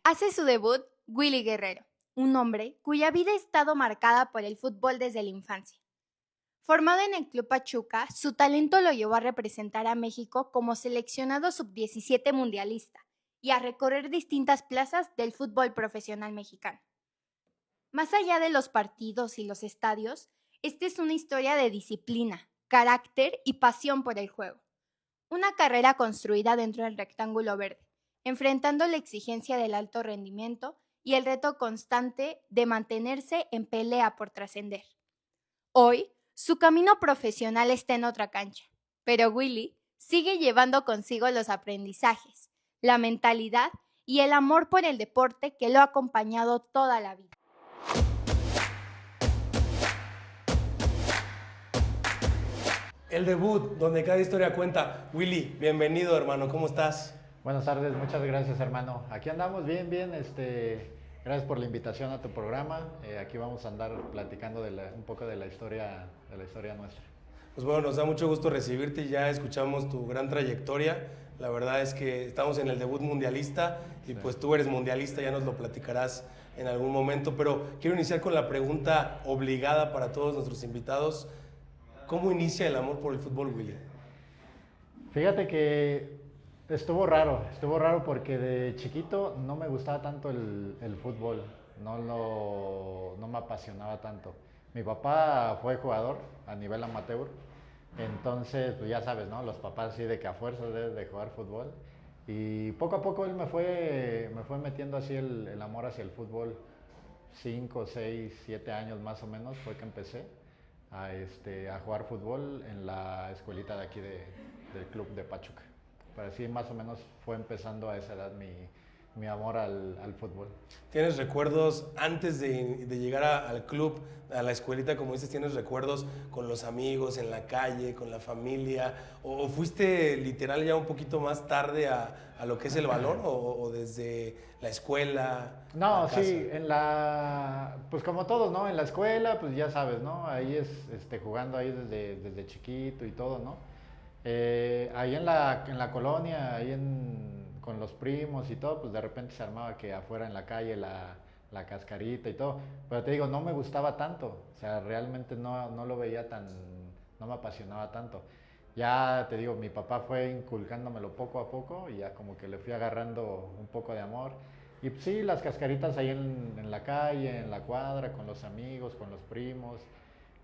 Hace su debut Willy Guerrero, un hombre cuya vida ha estado marcada por el fútbol desde la infancia. Formado en el Club Pachuca, su talento lo llevó a representar a México como seleccionado sub-17 mundialista y a recorrer distintas plazas del fútbol profesional mexicano. Más allá de los partidos y los estadios, esta es una historia de disciplina, carácter y pasión por el juego. Una carrera construida dentro del rectángulo verde, enfrentando la exigencia del alto rendimiento y el reto constante de mantenerse en pelea por trascender. Hoy, su camino profesional está en otra cancha, pero Willy sigue llevando consigo los aprendizajes, la mentalidad y el amor por el deporte que lo ha acompañado toda la vida. El debut, donde cada historia cuenta. Willy, bienvenido hermano, ¿cómo estás? Buenas tardes, muchas gracias hermano. Aquí andamos bien, bien. Gracias por la invitación a tu programa. Aquí vamos a andar platicando un poco de la historia nuestra. Pues bueno, nos da mucho gusto recibirte y ya escuchamos tu gran trayectoria. La verdad es que estamos en el debut mundialista y Sí. pues tú eres mundialista, ya nos lo platicarás en algún momento, pero quiero iniciar con la pregunta obligada para todos nuestros invitados. ¿Cómo inicia el amor por el fútbol, Willy? Fíjate que estuvo raro porque de chiquito no me gustaba tanto el fútbol, no me apasionaba tanto. Mi papá fue jugador a nivel amateur, entonces pues ya sabes, ¿no? Los papás sí de que a fuerza debes de jugar fútbol. Y poco a poco él me fue metiendo así el amor hacia el fútbol. 5, 6, 7 años más o menos fue que empecé a jugar fútbol en la escuelita de aquí del club de Pachuca. Pero así más o menos fue empezando a esa edad mi amor al fútbol. ¿Tienes recuerdos antes de llegar al club, a la escuelita, como dices, tienes recuerdos con los amigos, en la calle, con la familia? ¿O fuiste literal ya un poquito más tarde a lo que es el valor? ¿O desde la escuela, la No, casa? sí, pues como todos, ¿no? En la escuela, pues ya sabes, ¿no? Ahí jugando ahí desde chiquito y todo, ¿no? Ahí en la colonia, con los primos y todo, pues de repente se armaba que afuera en la calle la cascarita y todo. Pero te digo, no me gustaba tanto, o sea, realmente no lo veía no me apasionaba tanto. Ya te digo, mi papá fue inculcándomelo poco a poco y ya como que le fui agarrando un poco de amor. Y pues, sí, las cascaritas ahí en la calle, en la cuadra, con los amigos, con los primos.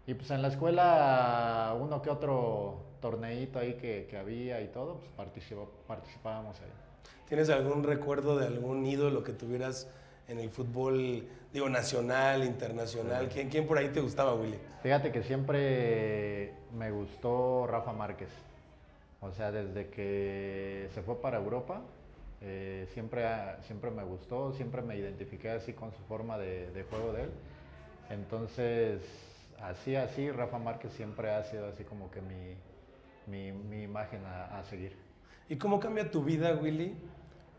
Y pues en la escuela uno que otro torneito ahí que había y todo, pues participábamos ahí. ¿Tienes algún recuerdo de algún ídolo que tuvieras en el fútbol, digo, nacional, Sí. internacional? ¿Quién por ahí te gustaba, Willy? Fíjate que siempre me gustó Rafa Márquez. O sea, desde que se fue para Europa, siempre me gustó, siempre me identifiqué así con su forma de juego de él. Entonces, así, Rafa Márquez siempre ha sido así como que mi imagen a seguir. ¿Y cómo cambia tu vida, Willy,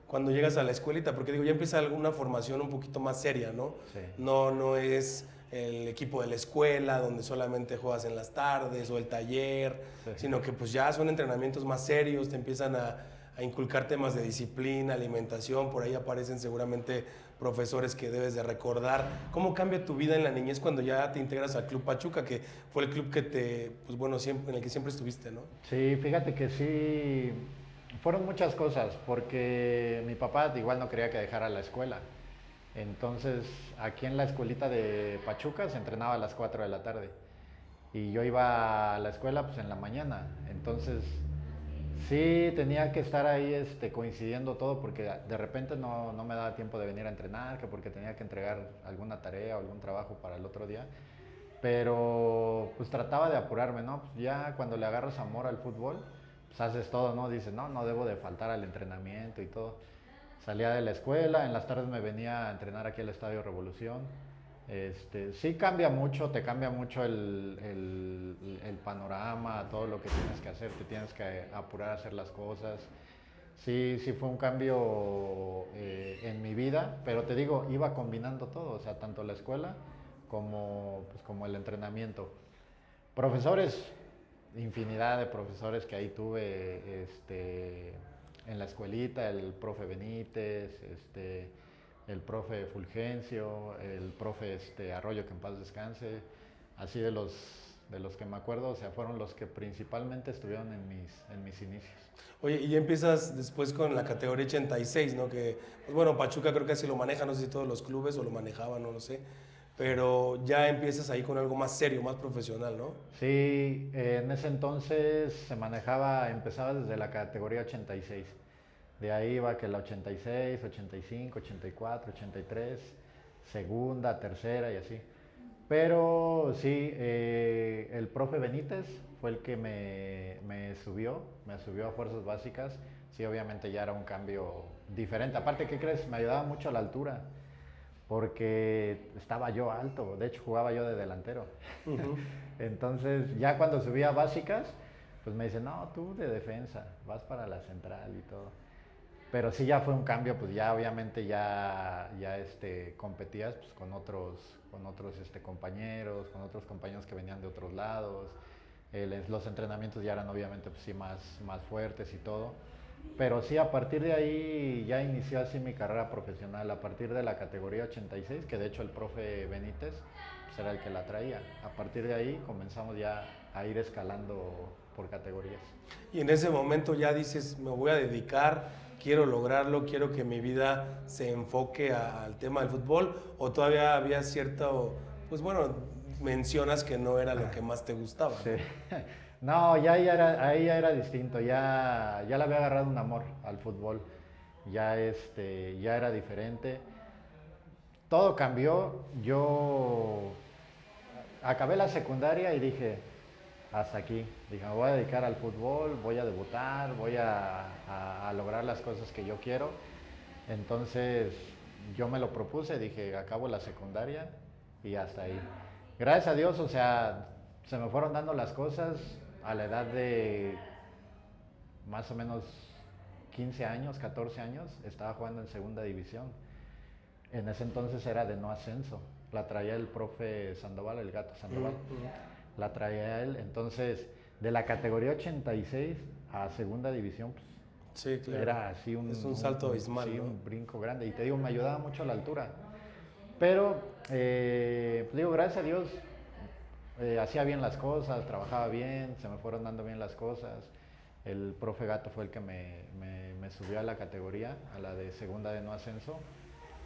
cuando llegas a la escuelita? Porque digo, ya empieza alguna formación un poquito más seria, ¿no? Sí, No es el equipo de la escuela donde solamente juegas en las tardes o el taller, sí. sino que pues ya son entrenamientos más serios, te empiezan a inculcar temas de disciplina, alimentación, por ahí aparecen seguramente profesores que debes de recordar. ¿Cómo cambia tu vida en la niñez cuando ya te integras al Club Pachuca, que fue el club que pues bueno, siempre, en el que siempre estuviste, ¿no? Sí, fíjate que sí, fueron muchas cosas, porque mi papá igual no quería que dejara la escuela. Entonces, aquí en la escuelita de Pachuca se entrenaba a las 4 de la tarde. Y yo iba a la escuela pues en la mañana. Entonces, sí tenía que estar ahí coincidiendo todo porque de repente no me daba tiempo de venir a entrenar, que porque tenía que entregar alguna tarea o algún trabajo para el otro día. Pero pues trataba de apurarme, ¿no? Pues ya cuando le agarras amor al fútbol, pues haces todo, ¿no? Dices, no debo de faltar al entrenamiento y todo. Salía de la escuela, en las tardes me venía a entrenar aquí al Estadio Revolución. Sí cambia mucho, te cambia mucho el panorama, todo lo que tienes que hacer, te tienes que apurar a hacer las cosas. Sí fue un cambio en mi vida, pero te digo, iba combinando todo, o sea, tanto la escuela como el entrenamiento. Profesores, infinidad de profesores que ahí tuve en la escuelita, el profe Benítez, el profe Fulgencio, el profe Arroyo, que en paz descanse, así de los que me acuerdo, o sea, fueron los que principalmente estuvieron en mis inicios. Oye, y ya empiezas después con la categoría 86, ¿no? Que, pues bueno, Pachuca creo que así lo maneja, no sé si todos los clubes o lo manejaban, no lo sé. Pero ya empiezas ahí con algo más serio, más profesional, ¿no? Sí, en ese entonces se manejaba, empezaba desde la categoría 86. De ahí iba que la 86, 85, 84, 83, segunda, tercera y así. Pero sí, el profe Benítez fue el que me subió a fuerzas básicas. Sí, obviamente ya era un cambio diferente. Aparte, ¿qué crees? Me ayudaba mucho la altura, porque estaba yo alto, de hecho jugaba yo de delantero. Ujú. Entonces, ya cuando subía a básicas, pues me dicen, no, tú de defensa, vas para la central y todo. Pero sí ya fue un cambio, pues ya obviamente ya competías pues, con otros compañeros que venían de otros lados. Los entrenamientos ya eran obviamente pues, sí más fuertes y todo. Pero sí, a partir de ahí ya inició así mi carrera profesional, a partir de la categoría 86, que de hecho el profe Benítez pues, era el que la traía. A partir de ahí comenzamos ya a ir escalando por categorías. Y en ese momento ya dices, me voy a dedicar, quiero lograrlo, quiero que mi vida se enfoque al tema del fútbol, o todavía había cierto, pues bueno, mencionas que no era lo que más te gustaba, Sí. ¿no? No, ahí ya era distinto, ya le había agarrado un amor al fútbol, ya era diferente. Todo cambió, yo acabé la secundaria y dije, hasta aquí, dije, me voy a dedicar al fútbol, voy a debutar, voy a lograr las cosas que yo quiero. Entonces yo me lo propuse, dije, acabo la secundaria y hasta ahí. Gracias a Dios, o sea, se me fueron dando las cosas a la edad de más o menos 15 años, 14 años, estaba jugando en segunda división. En ese entonces era de no ascenso, la traía el profe Sandoval, el gato Sandoval, la traía él. Entonces, de la categoría 86 a segunda división, pues, Sí, claro. era así Es un salto abismal, sí, ¿no? un brinco grande. Y te digo, me ayudaba mucho la altura. Pero, pues digo, gracias a Dios, hacía bien las cosas, trabajaba bien, se me fueron dando bien las cosas. El profe Gato fue el que me subió a la categoría, a la de segunda de no ascenso.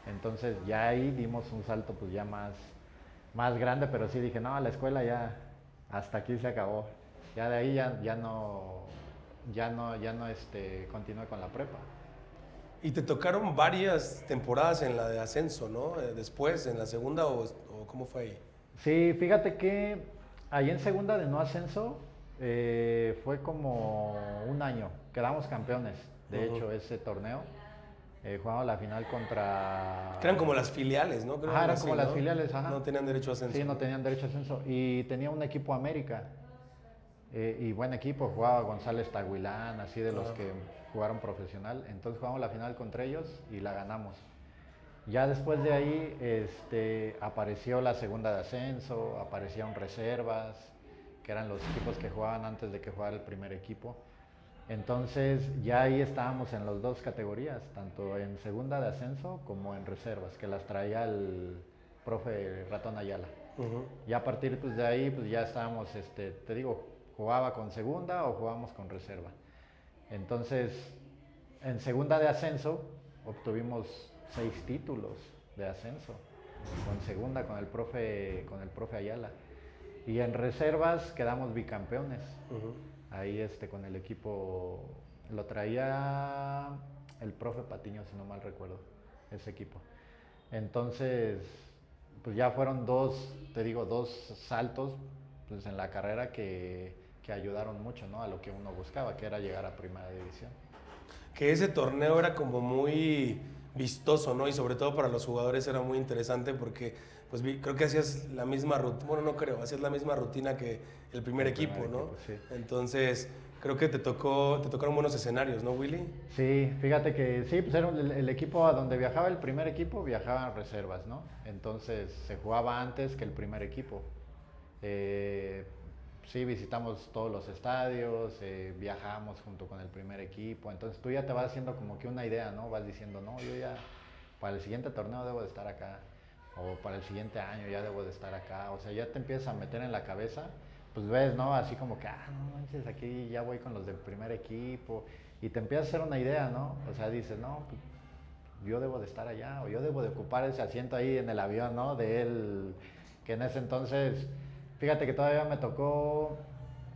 Entonces ya ahí dimos un salto pues ya más grande, pero sí dije, no, la escuela ya hasta aquí se acabó. Ya de ahí ya no continué con la prepa. Y te tocaron varias temporadas en la de ascenso, ¿no? Después, en la segunda, o ¿cómo fue ahí? Sí, fíjate que ahí en segunda de no ascenso fue como un año, quedamos campeones, de hecho, ese torneo. Jugamos la final contra... Que eran como las filiales, ¿no? Creo Ajá, algo eran como así, las ¿no? filiales, ajá. No tenían derecho a ascenso. Sí, no tenían derecho a ascenso. Y tenía un equipo América. Y buen equipo, jugaba González Tahuilán, así de los que jugaron profesional. Entonces jugamos la final contra ellos y la ganamos. Ya después de ahí apareció la segunda de ascenso, aparecieron reservas, que eran los equipos que jugaban antes de que jugara el primer equipo. Entonces ya ahí estábamos en las dos categorías, tanto en segunda de ascenso como en reservas, que las traía el profe Ratón Ayala. Y a partir pues, de ahí pues ya estábamos, te digo, jugaba con segunda o jugábamos con reserva. Entonces, en segunda de ascenso obtuvimos 6 títulos de ascenso, con segunda con el profe Ayala. Y en reservas quedamos bicampeones. Ahí con el equipo lo traía el profe Patiño, si no mal recuerdo, ese equipo. Entonces, pues ya fueron dos saltos pues, en la carrera que ayudaron mucho, ¿no? A lo que uno buscaba, que era llegar a primera división. Que ese torneo era como muy vistoso, ¿no? Y sobre todo para los jugadores era muy interesante porque pues creo que hacías la misma rutina, bueno, no creo, hacías la misma rutina que el primer equipo, ¿no? Sí. Entonces, creo que te tocaron buenos escenarios, ¿no, Willy? Sí, fíjate que sí, pues era el equipo a donde viajaba el primer equipo, viajaban reservas, ¿no? Entonces se jugaba antes que el primer equipo. Sí, visitamos todos los estadios, viajamos junto con el primer equipo, entonces tú ya te vas haciendo como que una idea, ¿no? Vas diciendo, no, yo para el siguiente torneo debo de estar acá, o para el siguiente año ya debo de estar acá, o sea, ya te empiezas a meter en la cabeza, pues ves, ¿no? Así como que, no manches, aquí ya voy con los del primer equipo, y te empiezas a hacer una idea, ¿no? O sea, dices, no, pues, yo debo de estar allá, o yo debo de ocupar ese asiento ahí en el avión, ¿no? De él, que en ese entonces, fíjate que todavía me tocó,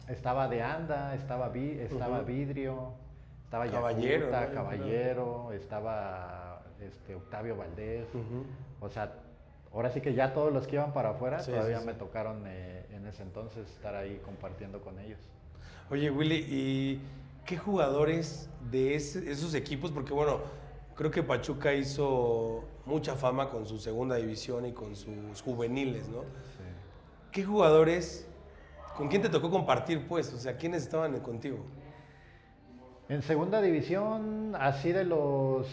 estaba de Anda, estaba Vidrio, estaba Caballero, Yacuta, ¿no? Caballero, estaba Octavio Valdés, o sea, ahora sí que ya todos los que iban para afuera, Sí, todavía sí, sí. me tocaron en ese entonces estar ahí compartiendo con ellos. Oye, Willy, ¿y qué jugadores de esos equipos? Porque bueno, creo que Pachuca hizo mucha fama con su segunda división y con sus juveniles, ¿no? Sí. ¿Qué jugadores, con quién te tocó compartir, pues? O sea, ¿quiénes estaban contigo? En segunda división, así de los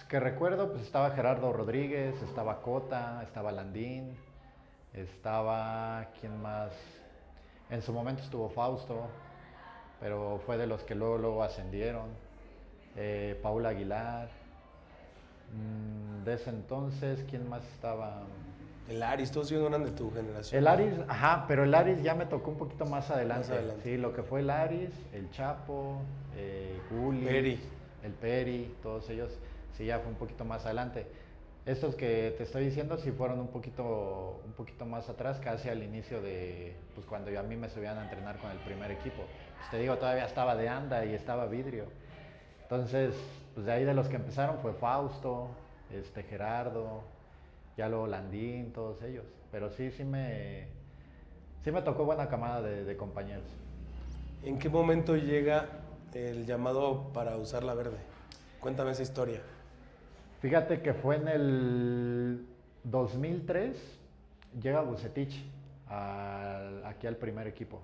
que recuerdo, pues estaba Gerardo Rodríguez, estaba Cota, estaba Landín, estaba, ¿quién más? En su momento estuvo Fausto, pero fue de los que luego ascendieron. Paula Aguilar. De ese entonces, ¿quién más estaba? El Aris, todos ellos no eran de tu generación. El Aris, ajá, pero el Aris ya me tocó un poquito más adelante. Más adelante. Sí, lo que fue el Aris, el Chapo, Gulli, Peri. el Peri, todos ellos, sí, ya fue un poquito más adelante. Estos que te estoy diciendo sí fueron un poquito más atrás, casi al inicio de, pues cuando a mí me subían a entrenar con el primer equipo. Pues te digo, todavía estaba de Anda y estaba Vidrio. Entonces, pues de ahí de los que empezaron fue Fausto, Gerardo, ya luego Landín, todos ellos. Pero sí me tocó buena camada de compañeros. ¿En qué momento llega el llamado para usar la verde? Cuéntame esa historia. Fíjate que fue en el 2003, llega Vucetich aquí al primer equipo.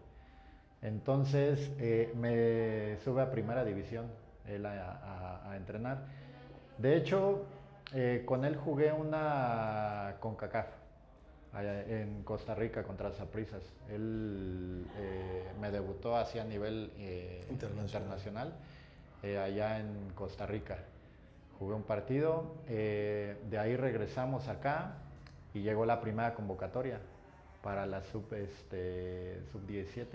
Entonces me sube a primera división él a entrenar. De hecho, con él jugué una CONCACAF allá en Costa Rica contra Saprissas. Él me debutó así a nivel internacional allá en Costa Rica. Jugué un partido, de ahí regresamos acá y llegó la primera convocatoria para la sub-17.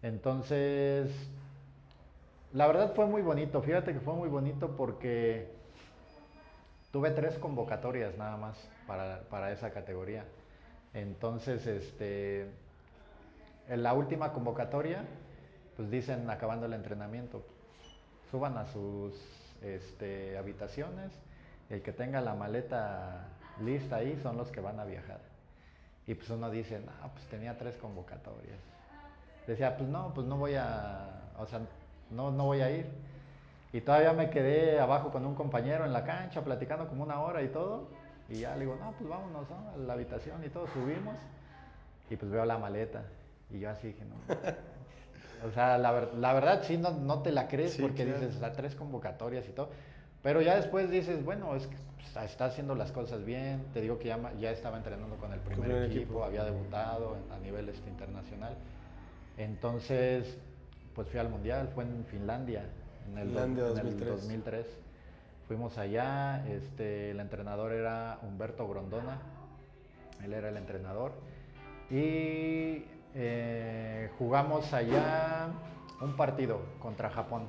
Entonces, la verdad fue muy bonito, fíjate que fue muy bonito porque tuve 3 convocatorias nada más para esa categoría. Entonces, en la última convocatoria, pues dicen, acabando el entrenamiento, suban a sus habitaciones, el que tenga la maleta lista ahí son los que van a viajar. Y pues uno dice, pues tenía 3 convocatorias. Decía, pues no voy no voy a ir. Y todavía me quedé abajo con un compañero en la cancha, platicando como 1 hora y todo. Y ya le digo, pues vámonos, ¿no? A la habitación y todo, subimos. Y pues veo la maleta. Y yo así dije, no. O sea, la verdad sí no te la crees, sí, porque claro, dices, 3 convocatorias y todo. Pero ya después dices, bueno, es que pues, está haciendo las cosas bien. Te digo que ya estaba entrenando con el primer equipo, había debutado a nivel internacional. Entonces, pues fui al Mundial, fue en Finlandia, en el 2003. Fuimos allá, el entrenador era Humberto Grondona, él era el entrenador. Y jugamos allá un partido contra Japón.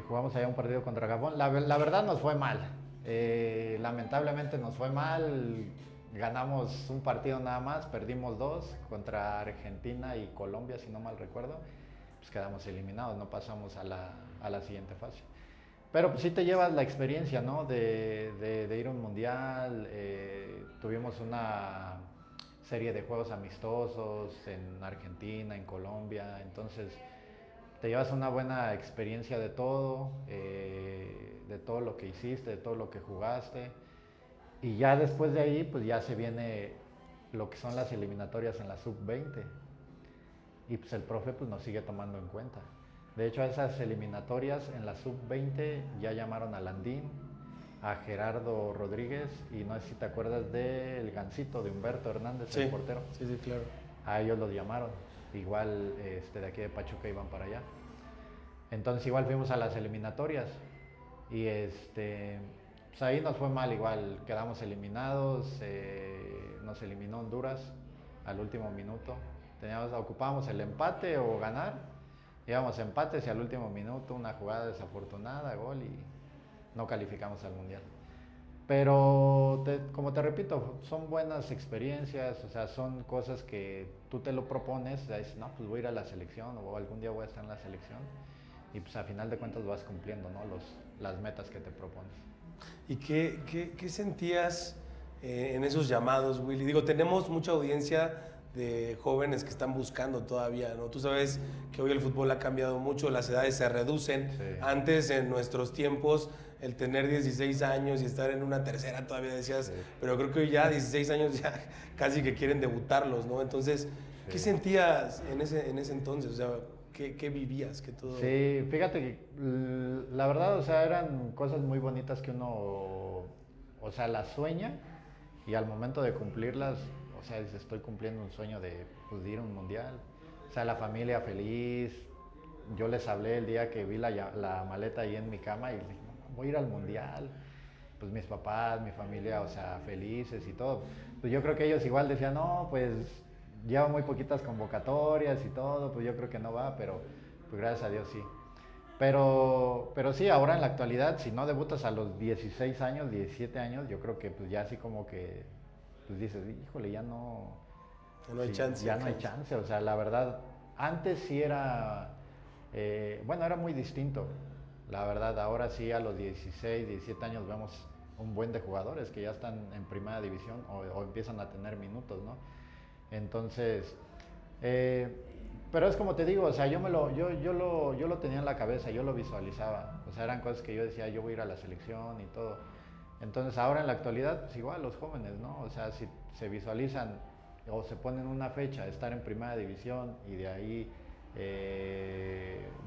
Jugamos allá un partido contra Japón. La verdad nos fue mal. Lamentablemente nos fue mal. Ganamos un partido nada más, perdimos 2 contra Argentina y Colombia, si no mal recuerdo. Pues quedamos eliminados, no pasamos a la siguiente fase. Pero pues sí te llevas la experiencia, ¿no? De ir a un mundial. Tuvimos una serie de juegos amistosos en Argentina, en Colombia. Entonces te llevas una buena experiencia de todo lo que hiciste, de todo lo que jugaste. Y ya después de ahí, pues ya se viene lo que son las eliminatorias en la sub-20. Y pues el profe pues nos sigue tomando en cuenta. De hecho, a esas eliminatorias en la sub-20 ya llamaron a Landín, a Gerardo Rodríguez, y no sé si te acuerdas del Gancito, de Humberto Hernández, sí, el portero. Sí, claro. A ellos los llamaron. Igual de aquí de Pachuca iban para allá. Entonces igual fuimos a las eliminatorias. Y pues ahí nos fue mal igual, quedamos eliminados, nos eliminó Honduras al último minuto. Ocupábamos el empate o ganar, íbamos a empates y al último minuto una jugada desafortunada, gol y no calificamos al Mundial. Pero como te repito, son buenas experiencias, o sea, son cosas que tú te lo propones, dices, no, pues voy a ir a la selección o algún día voy a estar en la selección y pues a final de cuentas vas cumpliendo, ¿no? Las metas que te propones. ¿Y qué sentías en esos llamados, Willy? Digo, tenemos mucha audiencia de jóvenes que están buscando todavía, ¿no? Tú sabes que hoy el fútbol ha cambiado mucho, las edades se reducen. Sí. Antes, en nuestros tiempos, el tener 16 años y estar en una tercera todavía decías, Sí. pero creo que hoy ya 16 años ya casi que quieren debutarlos, ¿no? Entonces, ¿qué sentías en ese entonces? O sea, ¿qué vivías? ¿Qué todo? Sí, fíjate que la verdad, o sea, eran cosas muy bonitas que uno, o sea, las sueña y al momento de cumplirlas, o sea, dices, estoy cumpliendo un sueño de, pues, de ir a un mundial. O sea, la familia feliz. Yo les hablé el día que vi la maleta ahí en mi cama y les dije, "No, voy a ir al mundial". Pues mis papás, mi familia, o sea, felices y todo. Pues yo creo que ellos igual decían, no, pues lleva muy poquitas convocatorias y todo, pues yo creo que no va, pero pues gracias a Dios sí. Pero sí, ahora en la actualidad, si no debutas a los 16 años, 17 años, yo creo que pues ya así como que, pues dices, híjole, ya no... Ya no hay sí, chance. ya no hay chance, o sea, la verdad, antes sí era, bueno, era muy distinto, la verdad, ahora sí a los 16, 17 años vemos un buen de jugadores que ya están en primera división o empiezan a tener minutos, ¿no? Entonces, eh, pero es como te digo, o sea, yo lo tenía en la cabeza, yo lo visualizaba, o sea, eran cosas que yo decía, yo voy a ir a la selección y todo. Entonces, ahora en la actualidad, pues igual los jóvenes, ¿no? O sea, si se visualizan o se ponen una fecha, estar en primera división y de ahí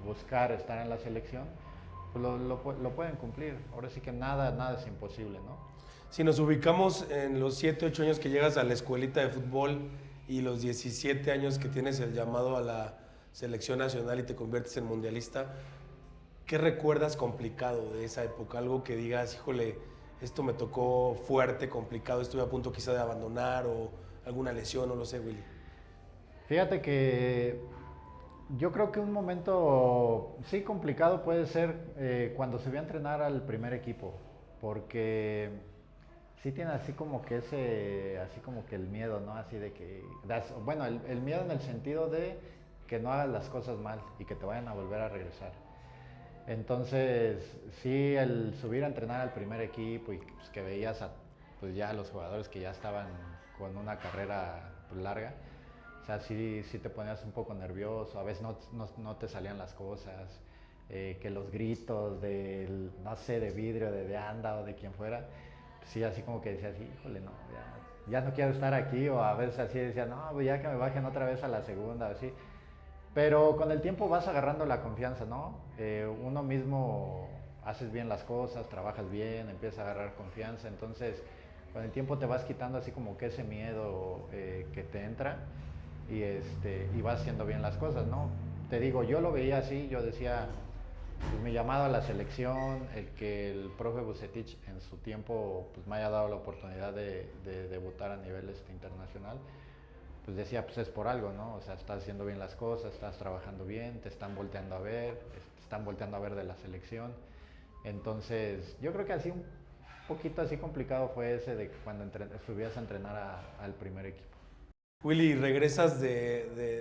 buscar estar en la selección, pues lo pueden cumplir. Ahora sí que nada es imposible, ¿no? Si nos ubicamos en los 7, 8 años que llegas a la escuelita de fútbol y los 17 años que tienes el llamado a la selección nacional y te conviertes en mundialista, ¿qué recuerdas complicado de esa época? Algo que digas, híjole, esto me tocó fuerte, complicado, estuve a punto quizá de abandonar o alguna lesión, no lo sé, Willy. Fíjate que yo creo que un momento, sí, complicado puede ser cuando se va a entrenar al primer equipo, porque sí tiene así como que así como que el miedo, ¿no? Así de que, bueno, el miedo en el sentido de que no hagas las cosas mal y que te vayan a volver a regresar. Entonces, sí, el subir a entrenar al primer equipo y pues, que veías pues ya a los jugadores que ya estaban con una carrera pues, larga, o sea, sí te ponías un poco nervioso, a veces no te salían las cosas, que los gritos del, no sé, de vidrio, de anda o de quien fuera, pues, sí, así como que decías, híjole, no, ya no quiero estar aquí, o a veces así decía, no, pues ya que me bajen otra vez a la segunda, así. Pero con el tiempo vas agarrando la confianza, ¿no? Uno mismo haces bien las cosas, trabajas bien, empiezas a agarrar confianza, entonces con el tiempo te vas quitando así como que ese miedo que te entra y vas haciendo bien las cosas, ¿no? Te digo, yo lo veía así, yo decía, pues, mi llamado a la selección, el que el profe Bucetich en su tiempo pues, me haya dado la oportunidad de debutar a nivel internacional, pues decía, pues es por algo, ¿no? O sea, estás haciendo bien las cosas, estás trabajando bien, te están volteando a ver de la selección. Entonces, yo creo que así un poquito así complicado fue ese de cuando subías a entrenar al primer equipo. Willy, regresas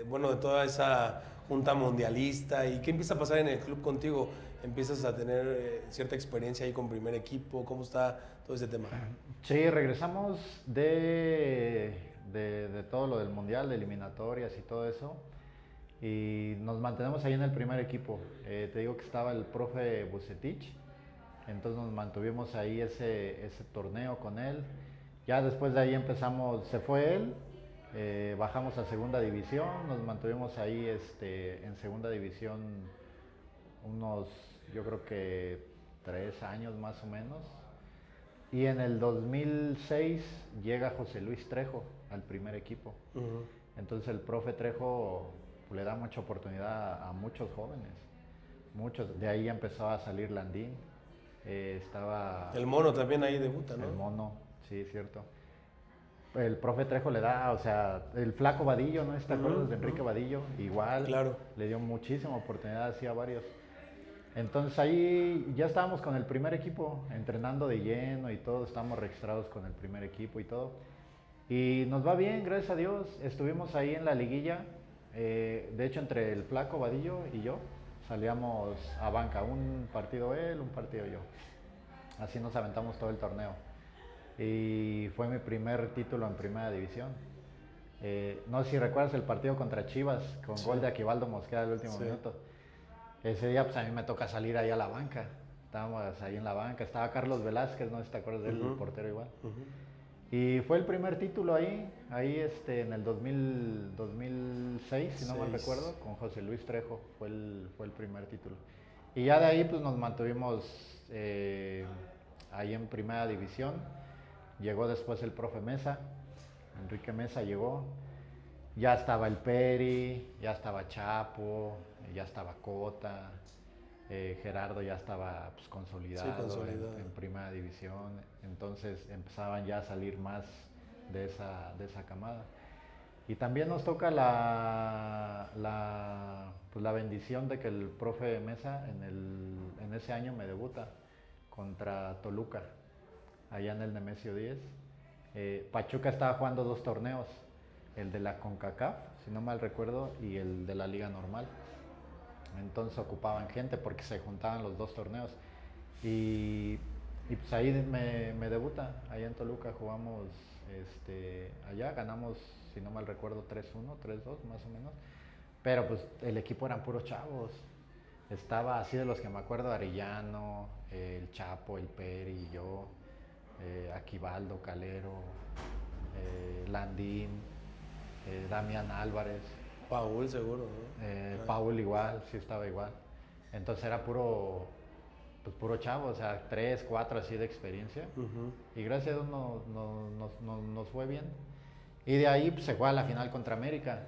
bueno, de toda esa junta mundialista y ¿qué empieza a pasar en el club contigo? ¿Empiezas a tener cierta experiencia ahí con primer equipo? ¿Cómo está todo ese tema? Sí, regresamos de todo lo del mundial, de eliminatorias y todo eso. Y nos mantenemos ahí en el primer equipo. Te digo que estaba el profe Bucetich, entonces nos mantuvimos ahí ese torneo con él. Ya después de ahí empezamos, se fue él, bajamos a segunda división, nos mantuvimos ahí en segunda división unos, yo creo que 3 años más o menos. Y en el 2006 llega José Luis Trejo al primer equipo. Uh-huh. Entonces el profe Trejo le da mucha oportunidad a muchos jóvenes. Muchos. De ahí empezó a salir Landín. estaba... El Mono también ahí debuta, ¿no? El Mono, sí, cierto. El profe Trejo le da, o sea, el Flaco Vadillo, ¿no? ¿Te acuerdas de Enrique Vadillo? Igual, claro. Le dio muchísima oportunidad así a varios. Entonces ahí ya estábamos con el primer equipo, entrenando de lleno y todo, estábamos registrados con el primer equipo y todo. Y nos va bien, gracias a Dios. Estuvimos ahí en la liguilla, de hecho entre el Flaco Vadillo y yo salíamos a banca, un partido él, un partido yo. Así nos aventamos todo el torneo. Y fue mi primer título en primera división. No sé si recuerdas el partido contra Chivas, con gol de Aquivaldo Mosquera al último minuto. Ese día pues a mí me toca salir ahí a la banca. Estábamos ahí en la banca, estaba Carlos Velázquez, no sé si te acuerdas de él, el portero igual. Y fue el primer título ahí en el 2006, si no mal recuerdo, con José Luis Trejo, fue el primer título. Y ya de ahí pues nos mantuvimos ahí en primera división. Llegó después el profe Mesa, Enrique Mesa llegó. Ya estaba el Peri, ya estaba Chapo, ya estaba Cota, Gerardo ya estaba pues, consolidado, en primera división, entonces empezaban ya a salir más de esa camada. Y también nos toca pues, la bendición de que el profe Mesa en ese año me debuta contra Toluca, allá en el Nemesio 10. Pachuca estaba jugando 2 torneos, el de la CONCACAF, si no mal recuerdo, y el de la Liga Normal. Entonces ocupaban gente porque se juntaban los 2 torneos. Y pues ahí me debuta, allá en Toluca jugamos, allá ganamos, si no mal recuerdo, 3-1, 3-2 más o menos. Pero pues el equipo eran puros chavos. Estaba así de los que me acuerdo, Arellano, el Chapo, el Peri, yo, Aquivaldo, Calero, Landín, Damián Álvarez. Paul seguro, ¿no? Paul igual, sí estaba igual. Entonces era puro chavo, o sea, 3, 4 así de experiencia. Y gracias a Dios nos fue bien. Y de ahí pues, se juega la final contra América,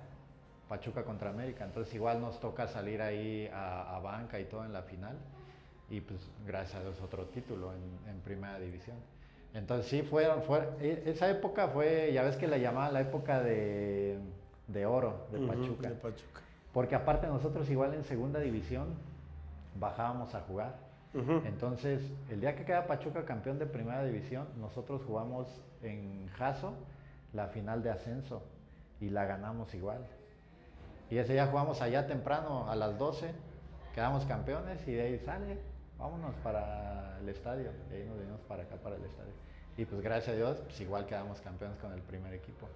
Pachuca contra América. Entonces igual nos toca salir ahí a banca y todo en la final. Y pues gracias a Dios otro título en primera división. Entonces sí, esa época fue, ya ves que la llamaban la época de oro de Pachuca. De Pachuca. Porque aparte nosotros igual en segunda división bajábamos a jugar. Entonces, el día que queda Pachuca campeón de primera división, nosotros jugamos en Jaso la final de ascenso y la ganamos igual. Y ese día jugamos allá temprano a las 12, quedamos campeones y de ahí sale, vámonos para el estadio. De ahí nos venimos para acá, para el estadio. Y pues gracias a Dios, pues igual quedamos campeones con el primer equipo.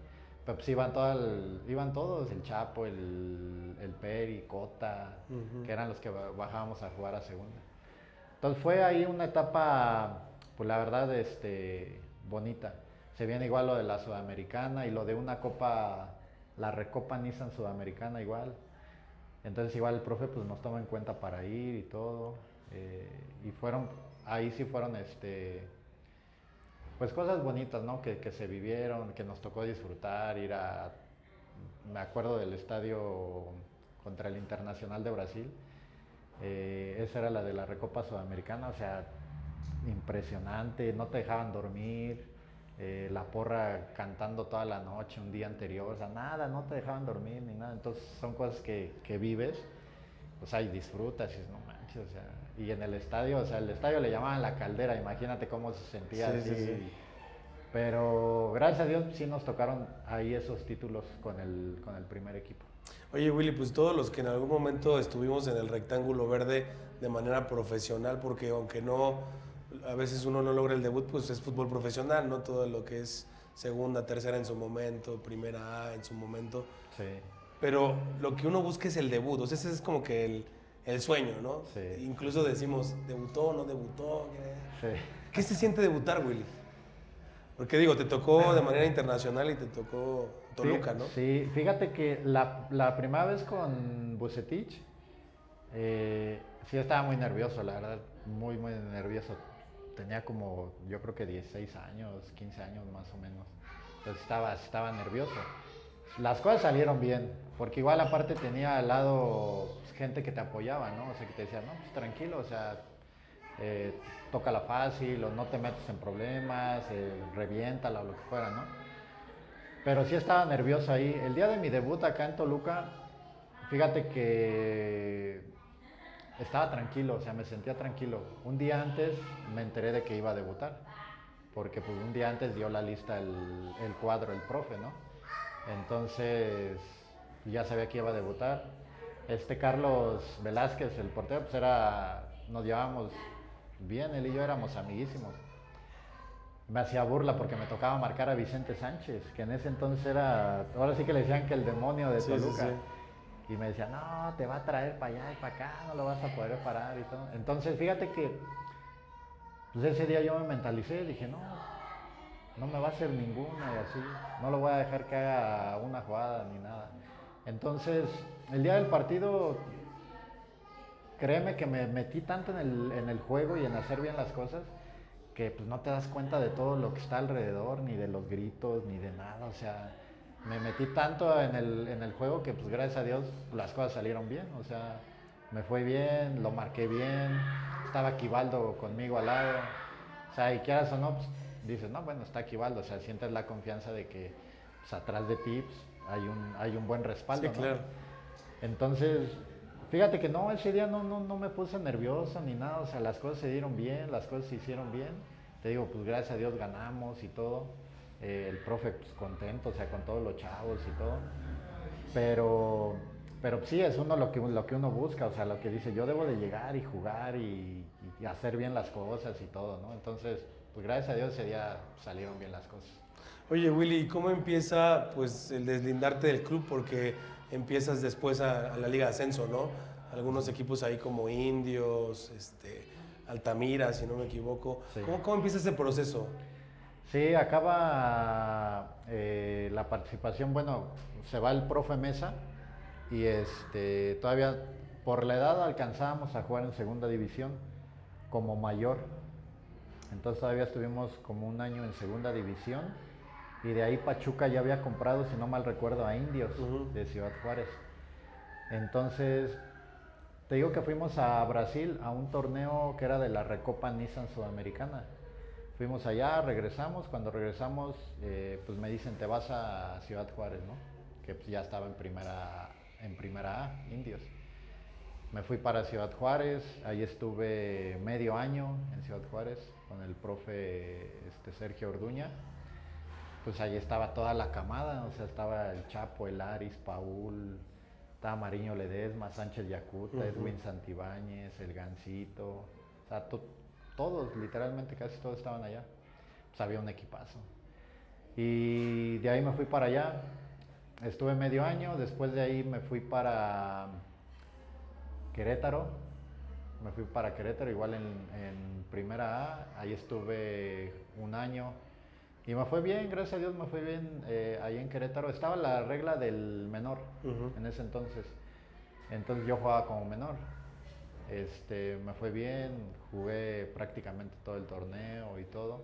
Pero pues iban todos, el Chapo, el Peri, Cota, que eran los que bajábamos a jugar a segunda. Entonces fue ahí una etapa, pues la verdad, bonita. Se viene igual lo de la Sudamericana y lo de una copa, la Recopa Nissan Sudamericana igual. Entonces igual el profe pues nos toma en cuenta para ir y todo. Y ahí sí fueron pues cosas bonitas, ¿no? Que se vivieron, que nos tocó disfrutar, me acuerdo del estadio contra el Internacional de Brasil, esa era la de la Recopa Sudamericana, o sea, impresionante, no te dejaban dormir, la porra cantando toda la noche, un día anterior, o sea, nada, no te dejaban dormir ni nada, entonces son cosas que vives, o sea, y disfrutas, y no manches, o sea, y en el estadio, o sea, el estadio le llamaban la caldera, imagínate cómo se sentía así. Sí. Pero gracias a Dios sí nos tocaron ahí esos títulos con el primer equipo. Oye, Willy, pues todos los que en algún momento estuvimos en el rectángulo verde de manera profesional, porque aunque no, a veces uno no logra el debut, pues es fútbol profesional, ¿no? Todo lo que es segunda, tercera en su momento, primera A en su momento. Sí. Pero lo que uno busca es el debut, o sea, ese es como que el sueño, ¿no? Sí. Incluso decimos, ¿debutó o no debutó? Sí. ¿Qué se siente debutar, Willy? Porque digo, te tocó de manera internacional y te tocó Toluca, ¿no? Sí, fíjate que la primera vez con Vucetich, sí estaba muy nervioso, la verdad, muy, muy nervioso. Tenía como, yo creo que 16 años, 15 años más o menos. Entonces estaba nervioso. Las cosas salieron bien, porque igual aparte tenía al lado pues, gente que te apoyaba, ¿no? O sea, que te decía, no, pues tranquilo, o sea, tócala fácil o no te metes en problemas, reviéntala o lo que fuera, ¿no? Pero sí estaba nervioso ahí. El día de mi debut acá en Toluca, fíjate que estaba tranquilo, o sea, me sentía tranquilo. Un día antes me enteré de que iba a debutar, porque pues un día antes dio la lista el cuadro, el profe, ¿no? Entonces ya sabía que iba a debutar. Carlos Velázquez, el portero, pues nos llevábamos bien, él y yo éramos amiguísimos. Me hacía burla porque me tocaba marcar a Vicente Sánchez, que en ese entonces ahora sí que le decían que el demonio de Toluca. Sí, sí. Y me decía, no, te va a traer para allá y para acá, no lo vas a poder parar y todo. Entonces, fíjate que pues ese día yo me mentalicé, dije, no, no me va a hacer ninguna y así, no lo voy a dejar que haga una jugada ni nada. Entonces, el día del partido, créeme que me metí tanto en el juego y en hacer bien las cosas, que pues no te das cuenta de todo lo que está alrededor, ni de los gritos, ni de nada, o sea, me metí tanto en el juego que pues gracias a Dios las cosas salieron bien, o sea, me fue bien, lo marqué bien, estaba Aquivaldo conmigo al lado, o sea, y quieras o no, pues dices, no, bueno, está Aquivaldo, o sea, sientes la confianza de que pues, atrás de ti pues, hay un buen respaldo, sí, claro. ¿no? Entonces, fíjate que no, ese día no me puse nervioso ni nada, o sea, las cosas se dieron bien, las cosas se hicieron bien. Te digo, pues gracias a Dios ganamos y todo. El profe pues contento, o sea, con todos los chavos y todo. Pero sí, es lo que uno busca, o sea, lo que dice, yo debo de llegar y jugar y hacer bien las cosas y todo, ¿no? Entonces, pues gracias a Dios ese día salieron bien las cosas. Oye, Willy, ¿y cómo empieza pues el deslindarte del club? Porque empiezas después a la Liga de Ascenso, ¿no? Algunos equipos ahí como Indios, Altamira, si no me equivoco. Sí. ¿Cómo empieza ese proceso? Sí, acaba la participación, bueno, se va el profe Mesa y todavía por la edad alcanzábamos a jugar en segunda división como mayor. Entonces todavía estuvimos como un año en segunda división y de ahí Pachuca ya había comprado, si no mal recuerdo, a Indios de Ciudad Juárez. Entonces, te digo que fuimos a Brasil a un torneo que era de la Recopa Nissan Sudamericana. Fuimos allá, regresamos, cuando regresamos pues me dicen te vas a Ciudad Juárez, ¿no? Que pues ya estaba en primera A, Indios. Me fui para Ciudad Juárez, ahí estuve medio año en Ciudad Juárez con el profe Sergio Orduña. Pues ahí estaba toda la camada, o sea, estaba el Chapo, el Aris, Paul, estaba Mariño Ledesma, Sánchez Yacuta, Edwin Santibáñez, el Gancito, o sea, todos, literalmente casi todos estaban allá. Pues había un equipazo. Y de ahí me fui para allá, estuve medio año, después de ahí me fui para Querétaro, igual en primera A, ahí estuve un año. Y me fue bien, gracias a Dios me fue bien ahí en Querétaro. Estaba la regla del menor en ese entonces. Entonces yo jugaba como menor. Me fue bien, jugué prácticamente todo el torneo y todo.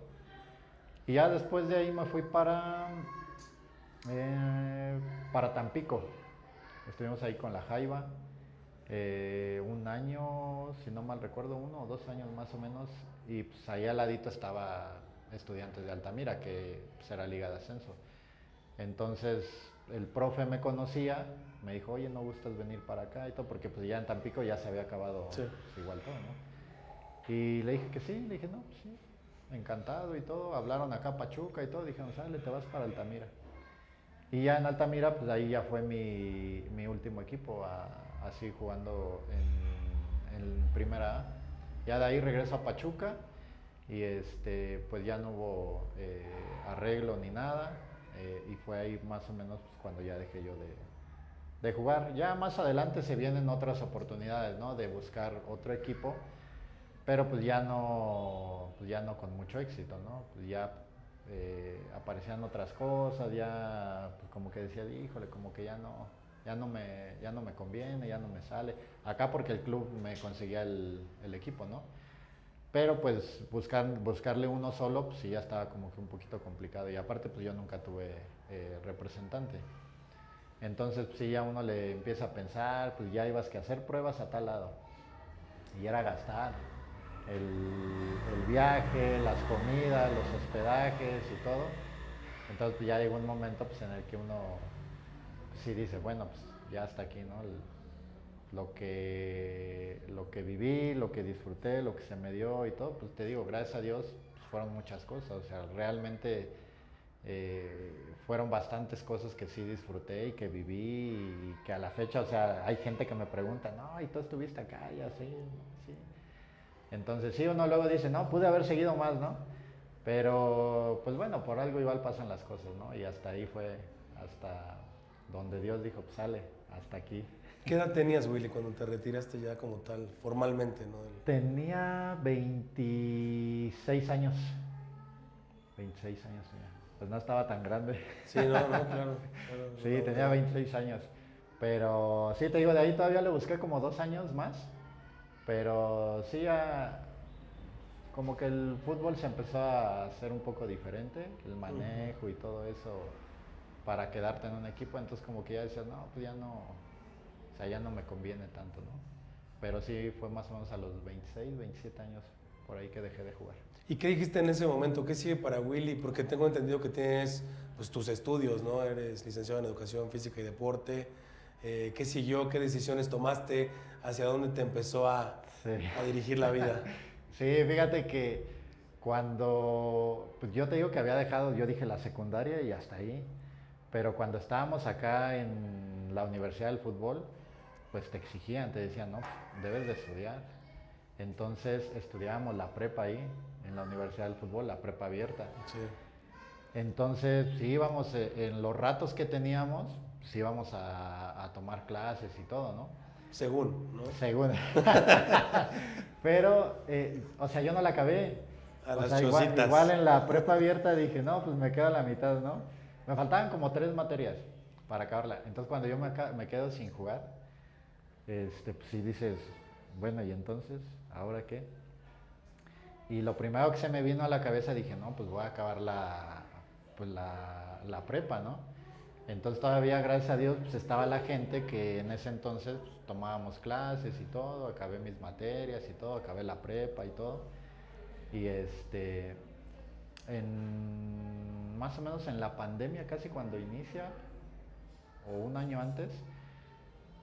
Y ya después de ahí me fui para Tampico. Estuvimos ahí con la Jaiba. Un año, si no mal recuerdo, 1 o 2 años más o menos. Y pues ahí al ladito estaba Estudiantes de Altamira, que pues, era Liga de Ascenso. Entonces el profe me conocía, me dijo, oye, ¿no gustas venir para acá? Y todo, porque pues ya en Tampico ya se había acabado pues, igual todo, ¿no? Y le dije que sí, le dije, no, pues sí, encantado y todo. Hablaron acá Pachuca y todo, dijeron, sale, te vas para Altamira. Y ya en Altamira, pues ahí ya fue mi último equipo, así jugando en primera A. Ya de ahí regreso a Pachuca y pues ya no hubo arreglo ni nada y fue ahí más o menos pues, cuando ya dejé yo de jugar. Ya más adelante se vienen otras oportunidades, ¿no? De buscar otro equipo, pero pues ya no con mucho éxito, ¿no? Pues ya aparecían otras cosas, ya pues como que decía, híjole, como que ya no me conviene, ya no me sale. Acá porque el club me conseguía el equipo, ¿no? Pero pues buscarle uno solo, pues sí ya estaba como que un poquito complicado. Y aparte pues yo nunca tuve representante. Entonces pues sí ya uno le empieza a pensar, pues ya ibas que hacer pruebas a tal lado. Y era gastar. el viaje, las comidas, los hospedajes y todo. Entonces pues, ya llegó un momento pues, en el que uno pues, sí dice, bueno, pues ya hasta aquí, ¿no? Lo que viví, lo que disfruté, lo que se me dio y todo, pues te digo, gracias a Dios, pues, fueron muchas cosas, o sea, realmente fueron bastantes cosas que sí disfruté y que viví y que a la fecha, o sea, hay gente que me pregunta, no, ¿y tú estuviste acá? Y así, sí. Entonces sí, uno luego dice, no, pude haber seguido más, ¿no? Pero, pues bueno, por algo igual pasan las cosas, ¿no? Y hasta ahí fue, hasta donde Dios dijo, pues sale, hasta aquí. ¿Qué edad tenías, Willy, cuando te retiraste ya como tal, formalmente, ¿no? Tenía 26 años. 26 años ya. Pues no estaba tan grande. Sí, no, claro. Sí, tenía 26 años. Pero sí, te digo, de ahí todavía le busqué como 2 años más. Pero sí, ya como que el fútbol se empezó a hacer un poco diferente, el manejo y todo eso para quedarte en un equipo. Entonces como que ya decías, no, pues ya no, o sea, ya no me conviene tanto, ¿no? Pero sí fue más o menos a los 26, 27 años por ahí que dejé de jugar. ¿Y qué dijiste en ese momento? ¿Qué sigue para Willy? Porque tengo entendido que tienes pues, tus estudios, ¿no? Eres licenciado en Educación Física y Deporte. ¿Qué siguió? ¿Qué decisiones tomaste? ¿Hacia dónde te empezó a dirigir la vida? Sí, fíjate que cuando, pues yo te digo que había dejado, yo dije la secundaria y hasta ahí, pero cuando estábamos acá en la Universidad del Fútbol, pues te exigían, te decían, no, pues, debes de estudiar. Entonces estudiábamos la prepa ahí, en la Universidad del Fútbol, la prepa abierta. Sí. Entonces, sí íbamos, en los ratos que teníamos, sí íbamos a tomar clases y todo, ¿no? Según, ¿no? Según. Pero, o sea, yo no la acabé. A o las sea, chocitas. igual en la prepa abierta dije, no, pues me quedo a la mitad, ¿no? Me faltaban como 3 materias para acabarla. Entonces, cuando yo me quedo sin jugar, pues sí dices, bueno, ¿y entonces? ¿Ahora qué? Y lo primero que se me vino a la cabeza dije, no, pues voy a acabar la prepa, ¿no? Entonces todavía, gracias a Dios, pues estaba la gente que en ese entonces pues, tomábamos clases y todo, acabé mis materias y todo, acabé la prepa y todo. Y más o menos en la pandemia, casi cuando inicia, o un año antes,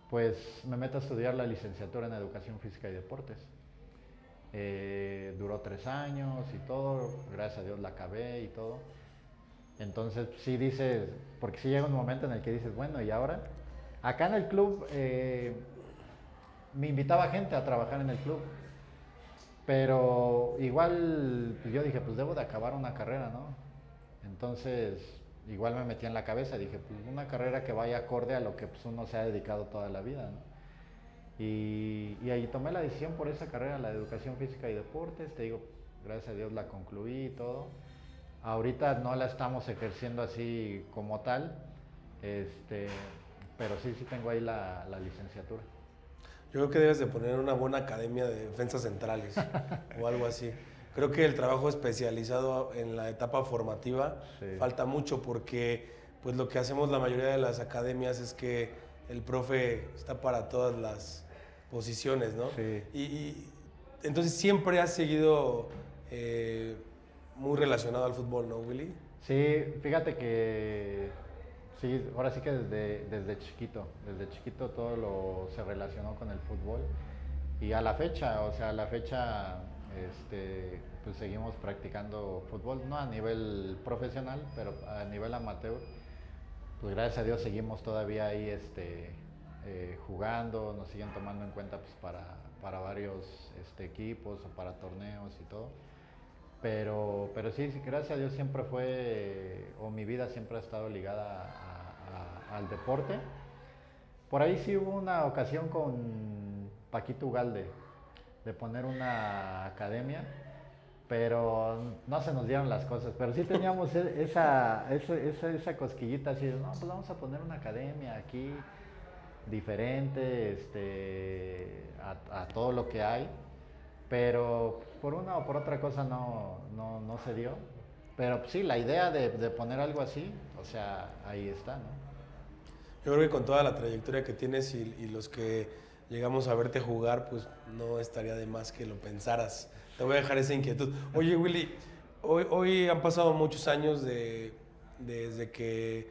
pues me meto a estudiar la licenciatura en Educación Física y Deportes. Duró 3 años y todo, gracias a Dios la acabé y todo. Entonces sí dices, porque sí llega un momento en el que dices, bueno, ¿y ahora? Acá en el club me invitaba gente a trabajar en el club, pero igual pues yo dije, pues debo de acabar una carrera, ¿no? Entonces igual me metí en la cabeza, dije, pues una carrera que vaya acorde a lo que pues, uno se ha dedicado toda la vida, ¿no? Y ahí tomé la decisión por esa carrera, la de Educación Física y Deportes, te digo, gracias a Dios la concluí y todo. Ahorita no la estamos ejerciendo así como tal, pero sí tengo ahí la licenciatura. Yo creo que debes de poner una buena academia de defensas centrales o algo así. Creo que el trabajo especializado en la etapa formativa falta mucho porque pues lo que hacemos la mayoría de las academias es que el profe está para todas las posiciones, ¿no? Sí. Y entonces siempre has seguido muy relacionado al fútbol, ¿no, Willy? Sí, fíjate que sí, ahora sí que desde chiquito todo se relacionó con el fútbol y a la fecha, o sea, a la fecha pues seguimos practicando fútbol, no a nivel profesional, pero a nivel amateur, pues gracias a Dios seguimos todavía ahí jugando, nos siguen tomando en cuenta pues para varios equipos o para torneos y todo. Pero sí, gracias a Dios siempre mi vida siempre ha estado ligada al deporte. Por ahí sí hubo una ocasión con Paquito Ugalde de poner una academia, pero no se nos dieron las cosas. Pero sí teníamos esa cosquillita así de, no, pues vamos a poner una academia aquí diferente a todo lo que hay. Pero por una o por otra cosa no se dio. Pero sí, la idea de poner algo así, o sea, ahí está, ¿no? Yo creo que con toda la trayectoria que tienes y los que llegamos a verte jugar, pues no estaría de más que lo pensaras te voy a dejar esa inquietud. Oye, Willy, hoy han pasado muchos años desde que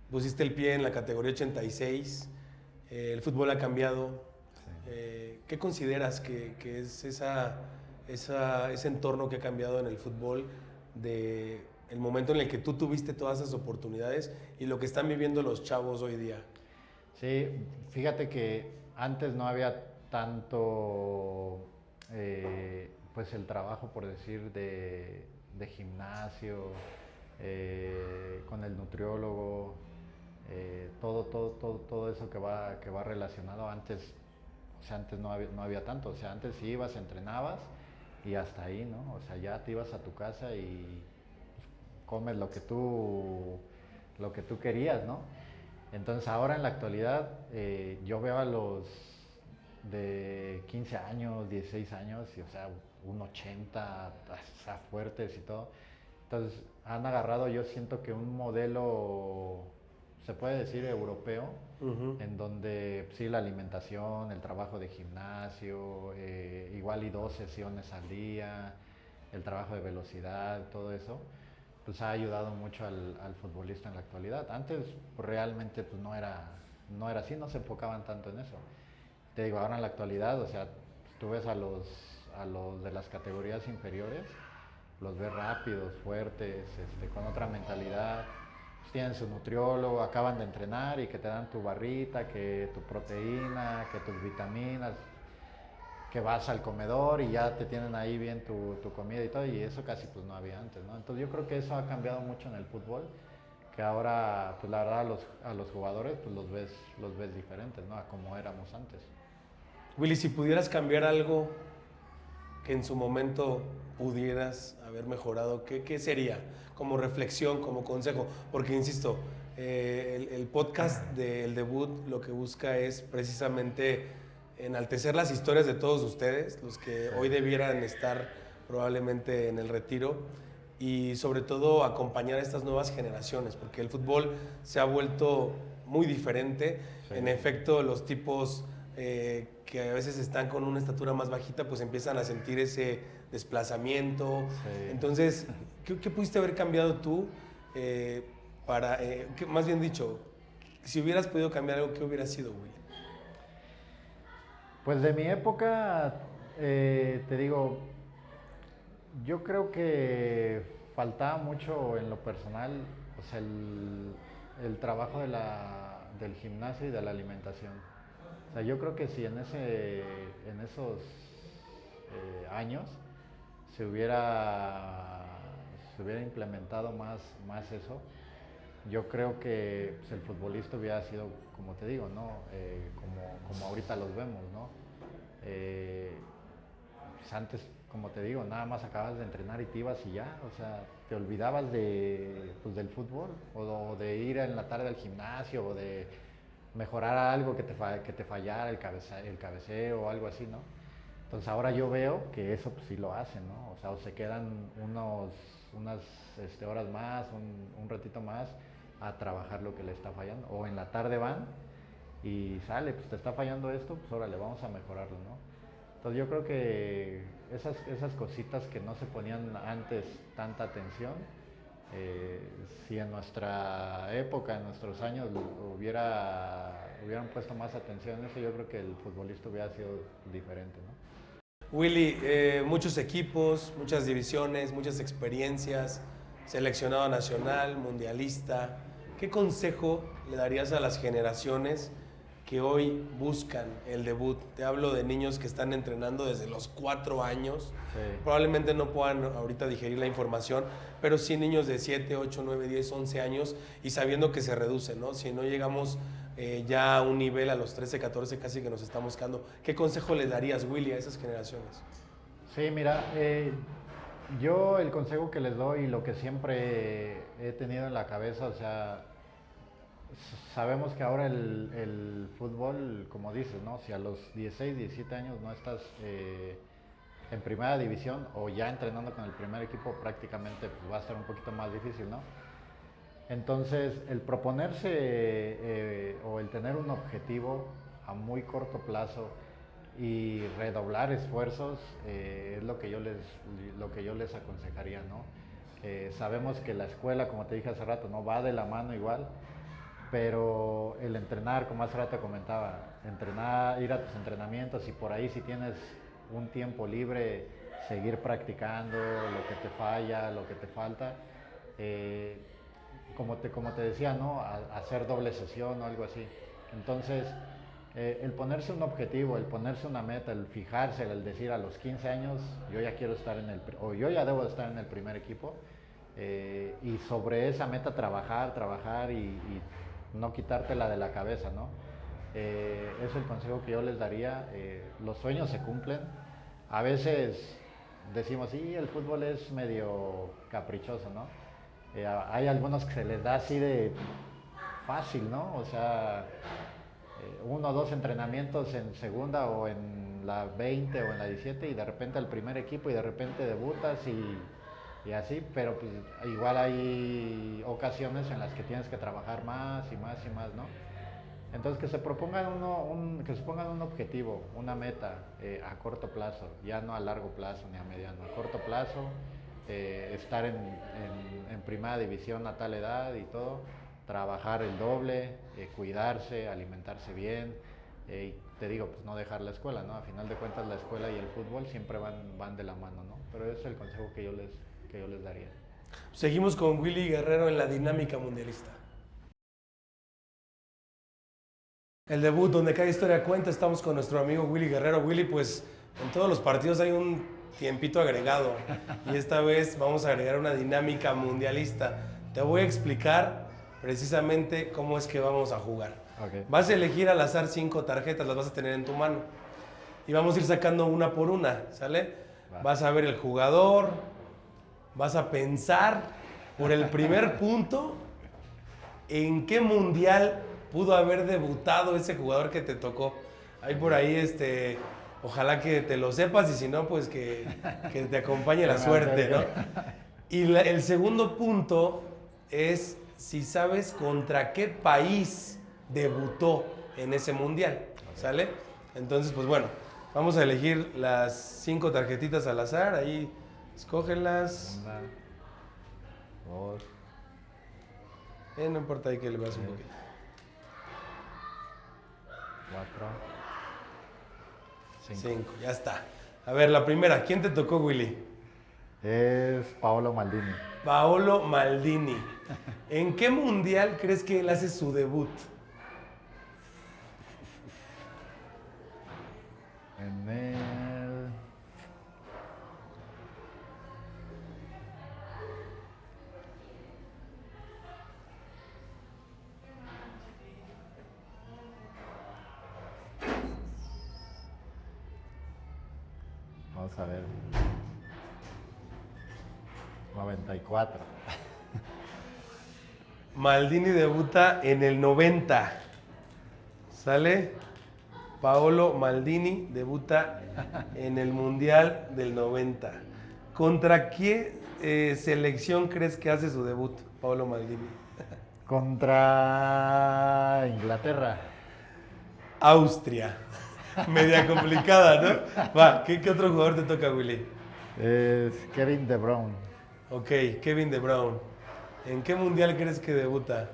pusiste el pie en la categoría 86, el fútbol ha cambiado. Sí. ¿Qué consideras que es ese entorno que ha cambiado en el fútbol de el momento en el que tú tuviste todas esas oportunidades y lo que están viviendo los chavos hoy día? Sí, fíjate que antes no había tanto, pues el trabajo, por decir, de gimnasio, con el nutriólogo, todo eso que va relacionado antes. O sea, antes no había tanto. O sea, antes sí ibas, entrenabas y hasta ahí, ¿no? O sea, ya te ibas a tu casa y comes lo que tú querías, ¿no? Entonces ahora en la actualidad yo veo a los de 15 años, 16 años, y, o sea, un 80, o sea, fuertes y todo. Entonces han agarrado, yo siento que un modelo, se puede decir, europeo, en donde sí, la alimentación, el trabajo de gimnasio, igual y 2 sesiones al día, el trabajo de velocidad, todo eso, pues ha ayudado mucho al futbolista en la actualidad. Antes pues, realmente pues no era así, no se enfocaban tanto en eso. Te digo, ahora en la actualidad, o sea, tú ves a los de las categorías inferiores, los ves rápidos, fuertes, con otra mentalidad, pues tienen su nutriólogo, acaban de entrenar y que te dan tu barrita, que tu proteína, que tus vitaminas, que vas al comedor y ya te tienen ahí bien tu comida y todo, y eso casi pues no había antes, ¿no? Entonces yo creo que eso ha cambiado mucho en el fútbol, que ahora pues la verdad a los jugadores pues los ves diferentes, ¿no? A como éramos antes. Willy, si pudieras cambiar algo que en su momento pudieras haber mejorado, ¿qué sería? Como reflexión, como consejo, porque insisto, el podcast del debut lo que busca es precisamente enaltecer las historias de todos ustedes, los que hoy debieran estar probablemente en el retiro, y sobre todo acompañar a estas nuevas generaciones, porque el fútbol se ha vuelto muy diferente. Sí. En efecto, los tipos que a veces están con una estatura más bajita, pues empiezan a sentir ese desplazamiento. Sí. Entonces, ¿qué pudiste haber cambiado tú más bien dicho, si hubieras podido cambiar algo, ¿qué hubiera sido, Will? Pues de mi época, te digo, yo creo que faltaba mucho en lo personal, o sea, el trabajo del gimnasio y de la alimentación. O sea, yo creo que si en esos años se hubiera implementado más eso, yo creo que pues, el futbolista hubiera sido, como te digo, ¿no? Como ahorita los vemos, ¿no? Pues antes, como te digo, nada más acabas de entrenar y te ibas y ya, o sea, te olvidabas pues, del fútbol, o de ir en la tarde al gimnasio, o de mejorar algo que te fallara, el cabeceo o algo así, ¿no? Entonces ahora yo veo que eso pues sí lo hacen, ¿no? O sea, o se quedan unas horas más, un ratito más a trabajar lo que le está fallando. O en la tarde van y sale, pues te está fallando esto, pues órale, vamos a mejorarlo, ¿no? Entonces yo creo que esas cositas que no se ponían antes tanta atención, si en nuestra época, en nuestros años, hubieran puesto más atención en eso, yo creo que el futbolista hubiera sido diferente, ¿no? Willy, muchos equipos, muchas divisiones, muchas experiencias, seleccionado nacional, mundialista. ¿Qué consejo le darías a las generaciones que hoy buscan el debut? Te hablo de niños que están entrenando desde los 4 años. Sí. Probablemente no puedan ahorita digerir la información, pero sí niños de 7, 8, 9, 10, 11 años y sabiendo que se reduce, ¿no? Si no llegamos ya a un nivel a los 13, 14 casi que nos estamos quedando. ¿Qué consejo le darías, Willy, a esas generaciones? Sí, mira, yo el consejo que les doy y lo que siempre he tenido en la cabeza, o sea, sabemos que ahora el fútbol, como dices, ¿no? Si a los 16, 17 años no estás en primera división o ya entrenando con el primer equipo, prácticamente pues, va a estar un poquito más difícil, ¿no? Entonces, el proponerse o el tener un objetivo a muy corto plazo y redoblar esfuerzos es lo que yo les aconsejaría, ¿no? Sabemos que la escuela, como te dije hace rato, no va de la mano igual, pero el entrenar, como hace rato comentaba, entrenar, ir a tus entrenamientos y por ahí si tienes un tiempo libre, seguir practicando lo que te falla, lo que te falta, como te decía, ¿no? Hacer doble sesión o algo así. Entonces, el ponerse un objetivo, el ponerse una meta, el fijarse, el decir a los 15 años, yo ya quiero estar o yo ya debo de estar en el primer equipo, y sobre esa meta trabajar y no quitártela de la cabeza, ¿no? Es el consejo que yo les daría. Los sueños se cumplen. A veces decimos, sí, el fútbol es medio caprichoso, ¿no? Hay algunos que se les da así de fácil, ¿no? O sea, 1 o 2 entrenamientos en segunda o en la 20 o en la 17 y de repente al primer equipo y de repente debutas y así, pero pues igual hay ocasiones en las que tienes que trabajar más y más y más, ¿no? Entonces que se propongan que se pongan un objetivo, una meta a corto plazo, ya no a largo plazo ni a mediano, a corto plazo, estar en primera división a tal edad y todo, trabajar el doble, cuidarse, alimentarse bien, y te digo, pues no dejar la escuela, ¿no? A final de cuentas la escuela y el fútbol siempre van de la mano, ¿no? Pero ese es el consejo que yo les daría. Seguimos con Willy Guerrero en la dinámica mundialista. El debut, donde cada historia cuenta, estamos con nuestro amigo Willy Guerrero. Willy, pues en todos los partidos hay un tiempito agregado y esta vez vamos a agregar una dinámica mundialista. Te voy a explicar precisamente cómo es que vamos a jugar. Okay. Vas a elegir al azar 5 tarjetas, las vas a tener en tu mano y vamos a ir sacando una por una, ¿sale? Vas a ver el jugador, vas a pensar por el primer punto en qué mundial pudo haber debutado ese jugador que te tocó. Hay por ahí, ojalá que te lo sepas y si no, pues que te acompañe la suerte, ¿no? Y el segundo punto es si sabes contra qué país debutó en ese mundial, ¿sale? Entonces, pues bueno, vamos a elegir las 5 tarjetitas al azar, ahí escógelas. 1, 2. No importa ahí que le veas un poquito. 4, 5, ya está. A ver, la primera, ¿quién te tocó, Willy? Es Paolo Maldini. Paolo Maldini. ¿En qué mundial crees que él hace su debut? En el... Vamos a ver. 94. Maldini debuta en el 90. ¿Sale? Paolo Maldini debuta en el Mundial del 90. ¿Contra qué selección crees que hace su debut, Paolo Maldini? Contra Inglaterra. Austria. Media complicada, ¿no? Va, ¿qué otro jugador te toca, Willy? Es Kevin De Bruyne. Ok, Kevin De Bruyne. ¿En qué mundial crees que debuta?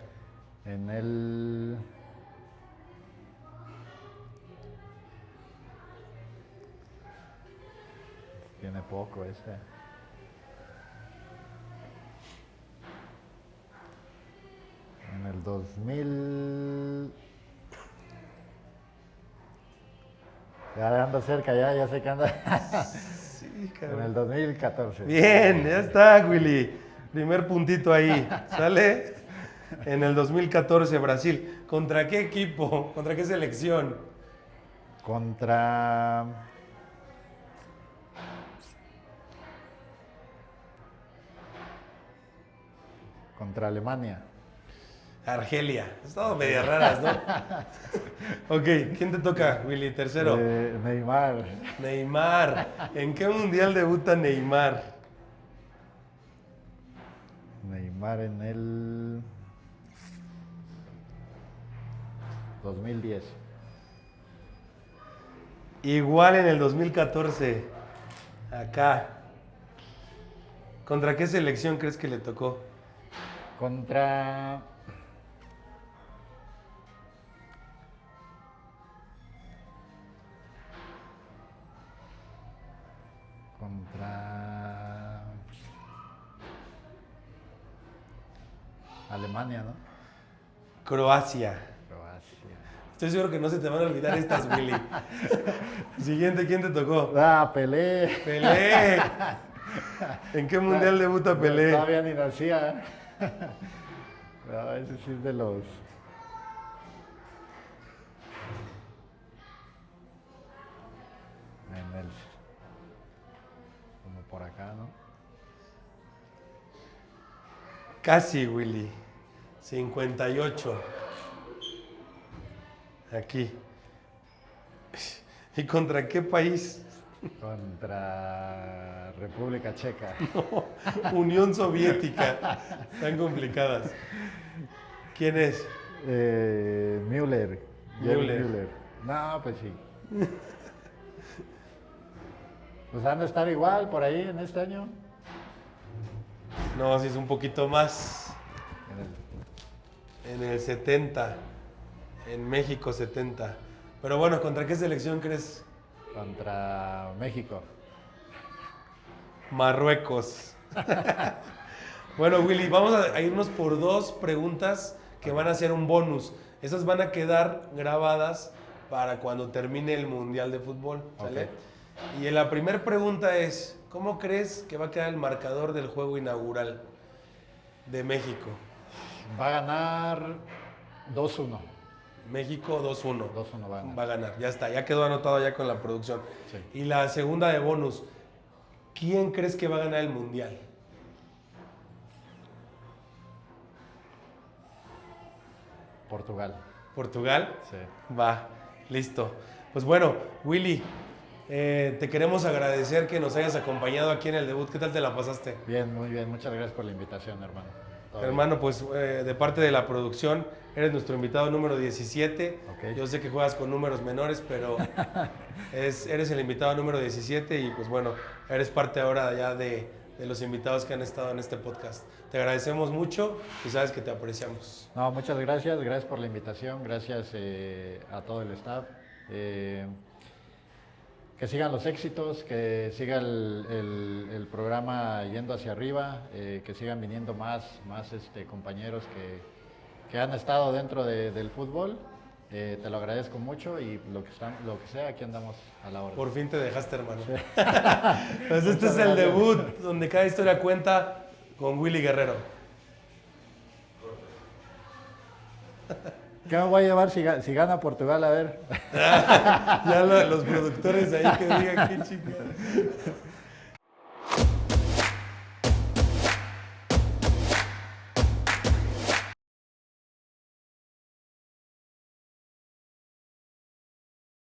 En el... Tiene poco este. En el 2000... Ya anda cerca, ya sé que anda. Sí, cabrón. En el 2014. Bien, ya está, Willy. Primer puntito ahí, ¿sale? En el 2014, Brasil. ¿Contra qué equipo? ¿Contra qué selección? Contra Alemania. Argelia. Es todo medias raras, ¿no? Ok, ¿quién te toca, Willy? Tercero. Neymar. Neymar. ¿En qué mundial debuta Neymar? Neymar en el 2010. Igual en el 2014. Acá. ¿Contra qué selección crees que le tocó? Contra... Alemania, ¿no? Croacia. Croacia. Estoy seguro que no se te van a olvidar estas, Willy. Siguiente, ¿quién te tocó? Pelé. Pelé. ¿En qué mundial debuta Pelé? Todavía ni nacía. No, ese sí es de los... Como por acá, ¿no? Casi, Willy. 58. Aquí. ¿Y contra qué país? Contra República Checa. Unión Soviética. Están complicadas. ¿Quién es? Müller. Müller. Müller. No, pues sí. Pues han de estar igual por ahí en este año. No, sí es un poquito más. En el- En el 70. En México 70. Pero bueno, ¿contra qué selección crees? Contra México. Marruecos. Bueno, Willy, vamos a irnos por dos preguntas que van a ser un bonus. Esas van a quedar grabadas para cuando termine el Mundial de Fútbol, ¿sale? Ok. Y la primera pregunta es, ¿cómo crees que va a quedar el marcador del juego inaugural de México? Va a ganar 2-1. México 2-1. 2-1 va a ganar. Va a ganar, ya está, ya quedó anotado ya con la producción. Sí. Y la segunda de bonus, ¿quién crees que va a ganar el Mundial? Portugal. ¿Portugal? Sí. Va, listo. Pues bueno, Willy, te queremos agradecer que nos hayas acompañado aquí en el debut. ¿Qué tal te la pasaste? Bien, muy bien. Muchas gracias por la invitación, hermano. Todo Hermano, pues de parte de la producción, eres nuestro invitado número 17. Ok. Yo sé que juegas con números menores, pero eres el invitado número 17 y pues bueno, eres parte ahora ya de los invitados que han estado en este podcast. Te agradecemos mucho y sabes que te apreciamos. No, muchas gracias, gracias por la invitación, gracias a todo el staff. Que sigan los éxitos, que siga el programa yendo hacia arriba, que sigan viniendo más compañeros que han estado dentro del fútbol. Te lo agradezco mucho y lo que sea, aquí andamos a la hora. Por fin te dejaste, hermano. Pues este Muchas es el gracias. debut donde cada historia cuenta con Willy Guerrero. ¿Qué me voy a llevar si gana Portugal? A ver. Ya los productores ahí que digan qué chica.